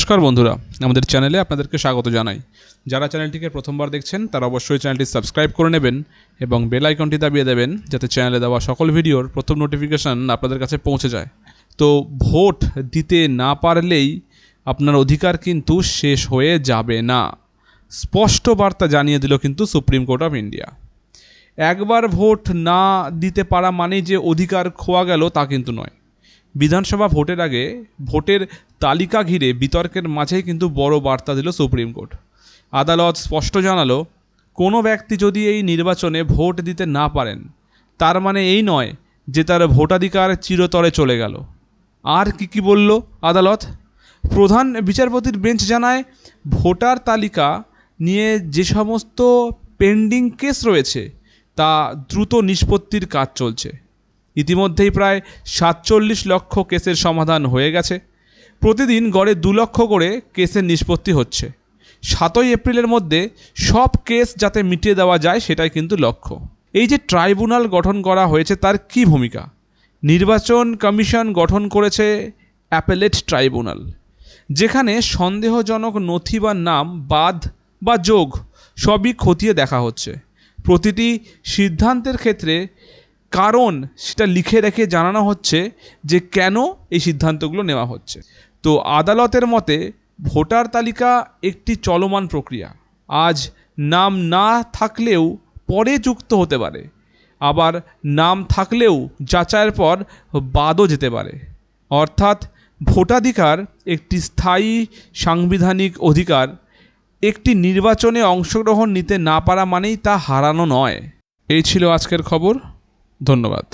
নমস্কার বন্ধুরা, আমাদের চ্যানেলে আপনাদেরকে স্বাগত জানাই। যারা চ্যানেলটিকে প্রথমবার দেখছেন তারা অবশ্যই চ্যানেলটি সাবস্ক্রাইব করে নেবেন এবং বেল আইকনটি দাবিয়ে দেবেন যাতে চ্যানেলে দেওয়া সকল ভিডিওর প্রথম নোটিফিকেশান আপনাদের কাছে পৌঁছে যায়। তো ভোট দিতে না পারলেই আপনার অধিকার কিন্তু শেষ হয়ে যাবে না, স্পষ্ট বার্তা জানিয়ে দিল কিন্তু সুপ্রিম কোর্ট অফ ইন্ডিয়া। একবার ভোট না দিতে পারা মানেই যে অধিকার খোয়া গেল তা কিন্তু নয়। বিধানসভা ভোটের আগে ভোটের তালিকা ঘিরে বিতর্কের মাঝেই কিন্তু বড় বার্তা দিল সুপ্রিম কোর্ট। আদালত স্পষ্ট জানালো, কোনো ব্যক্তি যদি এই নির্বাচনে ভোট দিতে না পারেন তার মানে এই নয় যে তার ভোটাধিকার চিরতরে চলে গেল। আর কি বলল আদালত? প্রধান বিচারপতির বেঞ্চ জানায়, ভোটার তালিকা নিয়ে যে সমস্ত পেন্ডিং কেস রয়েছে তা দ্রুত নিষ্পত্তির কাজ চলছে। ইতিমধ্যেই প্রায় 47 লক্ষ কেসের সমাধান হয়ে গেছে। প্রতিদিন গড়ে 2 লক্ষ করে কেসের নিষ্পত্তি হচ্ছে। 7ই এপ্রিলের মধ্যে সব কেস যাতে মিটিয়ে দেওয়া যায় সেটাই কিন্তু লক্ষ্য। এই যে ট্রাইব্যুনাল গঠন করা হয়েছে তার কি ভূমিকা? নির্বাচন কমিশন গঠন করেছে অ্যাপেলেট ট্রাইব্যুনাল, যেখানে সন্দেহজনক নথি বা নাম বাদ বা যোগ সবই খতিয়ে দেখা হচ্ছে। প্রতিটি সিদ্ধান্তের ক্ষেত্রে কারণ সেটা লিখে রেখে জানানো হচ্ছে যে কেন এই সিদ্ধান্তগুলো নেওয়া হচ্ছে। তো আদালতের মতে ভোটার তালিকা একটি চলমান প্রক্রিয়া। আজ নাম না থাকলেও পরে যুক্ত হতে পারে, আবার নাম থাকলেও যাচাইয়ের পর বাদও যেতে পারে। অর্থাৎ ভোটাধিকার একটি স্থায়ী সাংবিধানিক অধিকার। একটি নির্বাচনে অংশগ্রহণ নিতে না পারা মানেই তা হারানো নয়। এই ছিল আজকের খবর। ধন্যবাদ।